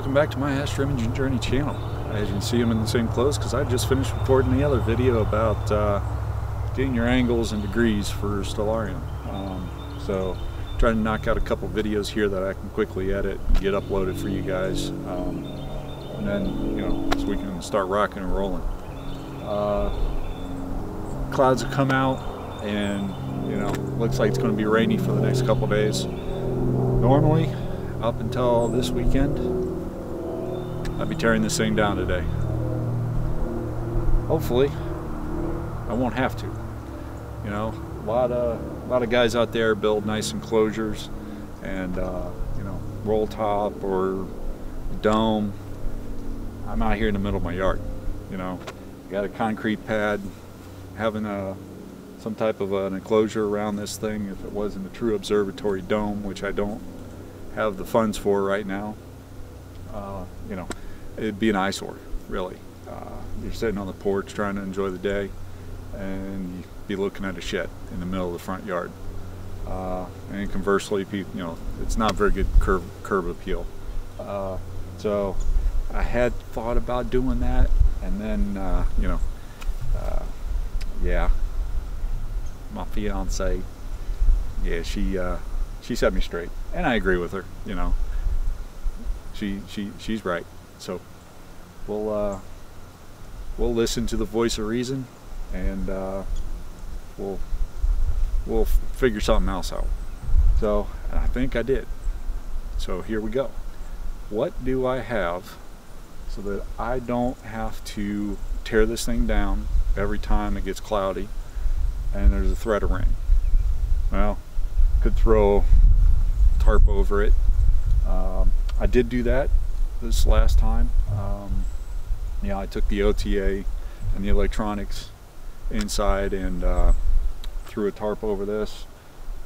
welcome back to my Astro Imaging Journey channel. As you can see, I'm in the same clothes because I just finished recording the other video about getting your angles and degrees for stellarium. So trying to knock out a couple videos here that I can quickly edit and get uploaded for you guys, and then so we can start rocking and rolling. Clouds have come out, and looks like it's going to be rainy for the next couple days. Normally, up until this weekend, I'd be tearing this thing down today. Hopefully, I won't have to. A lot of guys out there build nice enclosures and roll top or dome. I'm out here in the middle of my yard. Got a concrete pad, having some type of an enclosure around this thing. If it wasn't a true observatory dome, which I don't have the funds for right now, it'd be an eyesore, really. You're sitting on the porch trying to enjoy the day, and you'd be looking at a shed in the middle of the front yard. And conversely, it's not very good curb appeal. So I had thought about doing that, and then yeah, my fiance, yeah, she set me straight, and I agree with her. She's right. So we'll listen to the voice of reason, and we'll figure something else out. So I think I did. So here we go. What do I have so that I don't have to tear this thing down every time it gets cloudy and there's a threat of rain? Well, could throw a tarp over it. I did do that this last time. I took the OTA and the electronics inside and threw a tarp over this.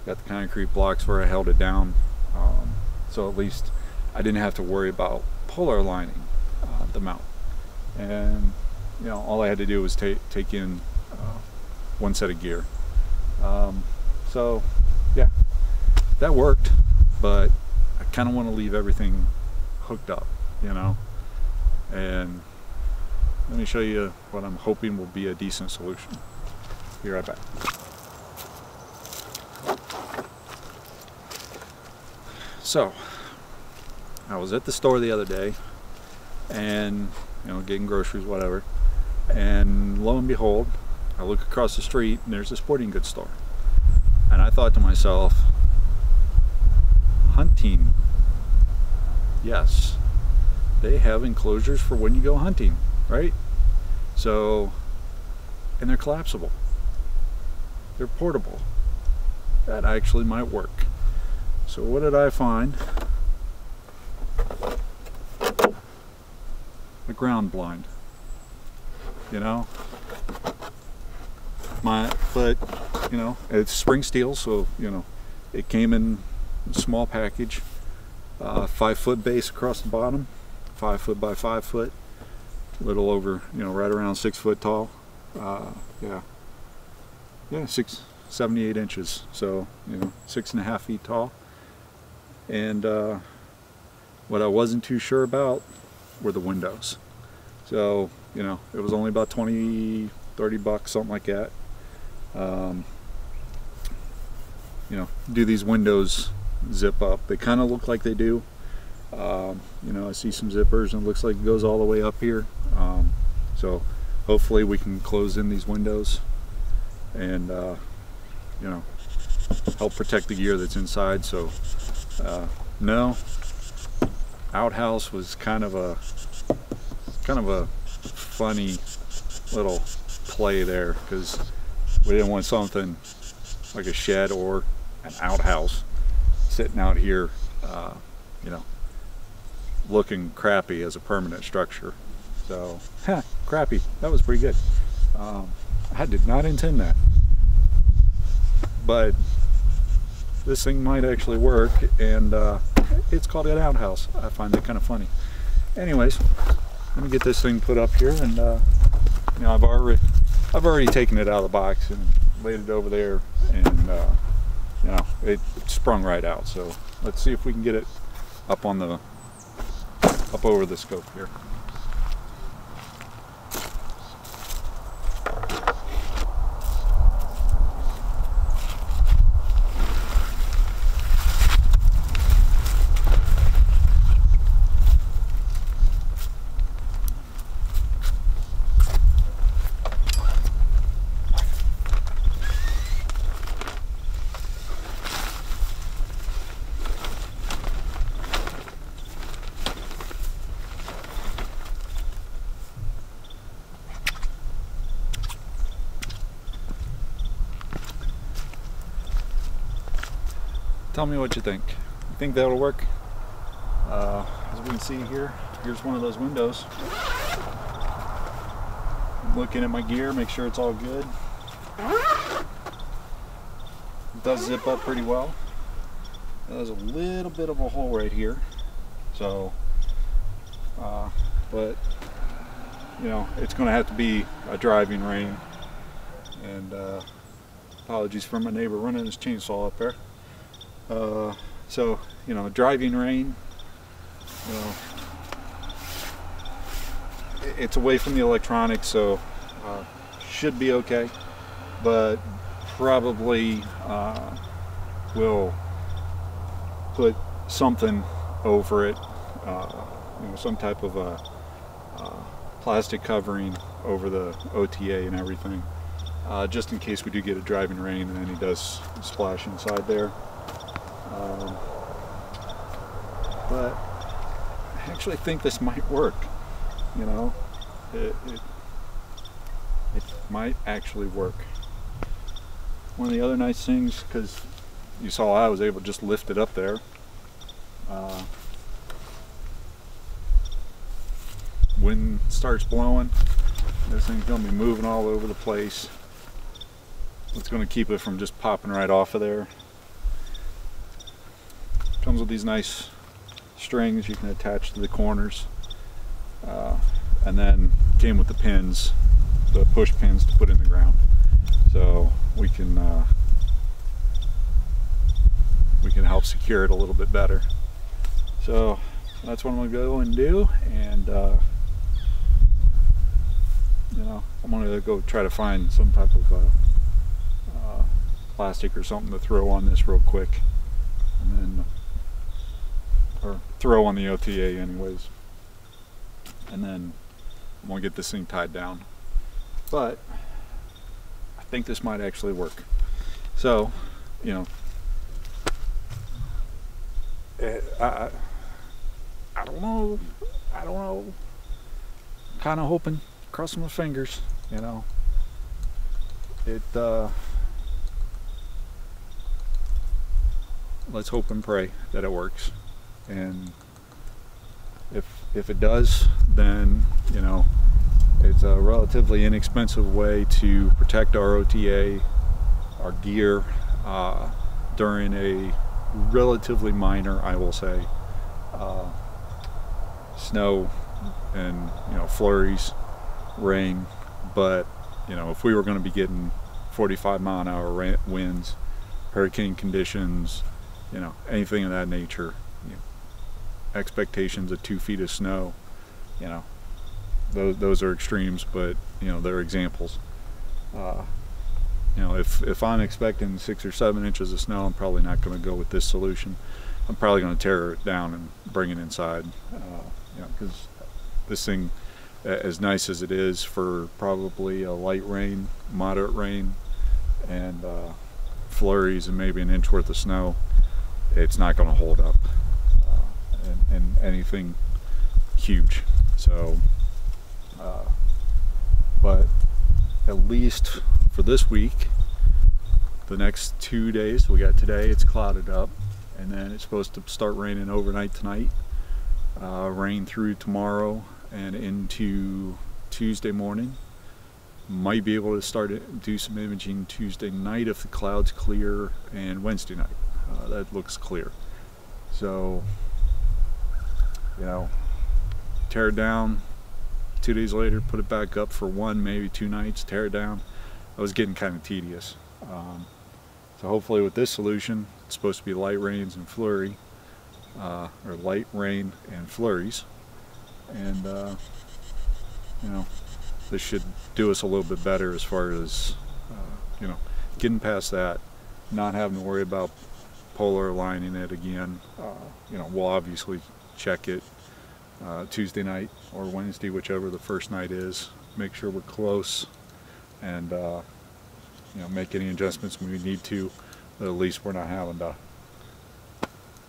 Got the concrete blocks where I held it down, so at least I didn't have to worry about polar aligning the mount. And all I had to do was take in one set of gear. So yeah, that worked, but I kind of want to leave everything hooked up, and let me show you what I'm hoping will be a decent solution. Be right back. So I was at the store the other day, and getting groceries, whatever, and lo and behold, I look across the street and there's a sporting goods store, and I thought to myself, hunting, yes, they have enclosures for when you go hunting, right? So, and they're collapsible, they're portable. That actually might work. So what did I find? A ground blind. But it's spring steel, so it came in a small package, 5-foot base across the bottom, 5 foot by 5 foot, a little over, right around 6 foot tall. Yeah, 78 inches, so 6.5 feet tall. And what I wasn't too sure about were the windows. So it was only about 20-30 bucks, something like that. Do these windows zip up? They kind of look like they do. I see some zippers, and it looks like it goes all the way up here. So hopefully we can close in these windows and help protect the gear that's inside. So no, outhouse was kind of a funny little play there, because we didn't want something like a shed or an outhouse sitting out here looking crappy as a permanent structure. So crappy, that was pretty good. I did not intend that, but this thing might actually work, and it's called an outhouse. I find that kind of funny. Anyways, let me get this thing put up here, and I've already taken it out of the box and laid it over there, and it sprung right out. So let's see if we can get it up on hop over the scope here. Tell me what you think. You think that'll work? As we can see here, here's one of those windows. I'm looking at my gear, make sure it's all good. It does zip up pretty well. There's a little bit of a hole right here. So, but, you know, it's going to have to be a driving rain. And apologies for my neighbor running his chainsaw up there. So, you know, driving rain, you know, it's away from the electronics, so should be okay, but probably will put something over it, you know, some type of a plastic covering over the OTA and everything, just in case we do get a driving rain and any does splash inside there. But I actually think this might work, you know, it might actually work. One of the other nice things, because you saw I was able to just lift it up there, wind starts blowing, this thing's going to be moving all over the place. It's going to keep it from just popping right off of there. Comes with these nice strings you can attach to the corners, and then came with the pins, the push pins to put in the ground, so we can help secure it a little bit better. So that's what I'm gonna go and do, and you know, I'm gonna go try to find some type of plastic or something to throw on this real quick, and then or throw on the OTA anyways, and then I'm gonna get this thing tied down. But I think this might actually work. So, you know, I don't know, kind of hoping, crossing my fingers, you know, let's hope and pray that it works. And if it does, then, you know, it's a relatively inexpensive way to protect our OTA, our gear, during a relatively minor, I will say, snow and, you know, flurries, rain. But, you know, if we were going to be getting 45-mile-an-hour winds, hurricane conditions, you know, anything of that nature, you know, expectations of 2 feet of snow, you know, those are extremes, but, you know, they're examples. You know, if I'm expecting 6 or 7 inches of snow, I'm probably not going to go with this solution. I'm probably going to tear it down and bring it inside, you know, because this thing, as nice as it is for probably a light rain, moderate rain, and flurries and maybe an inch worth of snow, it's not going to hold up in anything huge. So, but at least for this week, the next 2 days, we got today, it's clouded up, and then it's supposed to start raining overnight tonight, rain through tomorrow and into Tuesday morning. Might be able to start do some imaging Tuesday night if the clouds clear, and Wednesday night that looks clear. So, you know, tear it down, 2 days later put it back up for 1, maybe 2 nights, tear it down. That was getting kind of tedious. So hopefully with this solution, it's supposed to be light rains and flurry, or light rain and flurries. and you know, this should do us a little bit better as far as you know, getting past that, not having to worry about polar aligning it again. You know, we'll obviously check it Tuesday night or Wednesday, whichever the first night is, make sure we're close, and you know, make any adjustments we need to, but at least we're not having to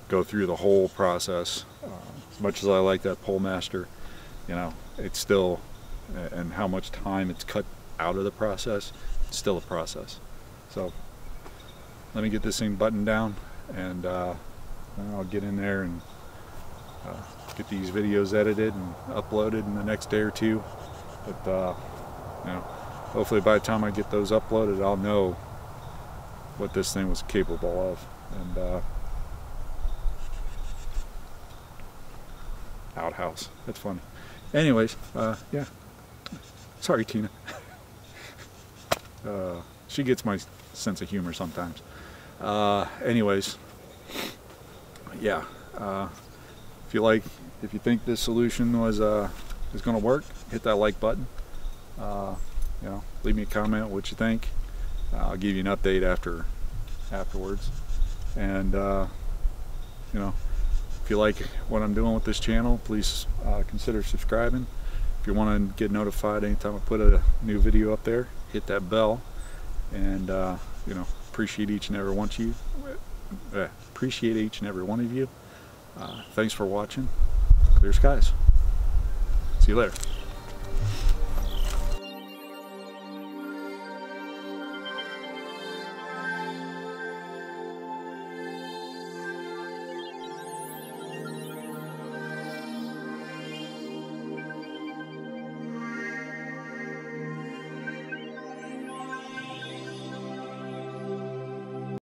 go through the whole process. As much as I like that pole master, you know, it's still, and how much time it's cut out of the process, it's still a process. So let me get this thing buttoned down, and I'll get in there and get these videos edited and uploaded in the next day or two. But you know, hopefully by the time I get those uploaded, I'll know what this thing was capable of. And outhouse, that's funny. Anyways, yeah, sorry Tina. She gets my sense of humor sometimes. Anyways, yeah, if you think this solution was is going to work, hit that like button. You know, leave me a comment what you think. I'll give you an update afterwards. And you know, if you like what I'm doing with this channel, please consider subscribing. If you want to get notified anytime I put a new video up there, hit that bell. And you know, appreciate each and every one of you. Thanks for watching. Clear skies. See you later.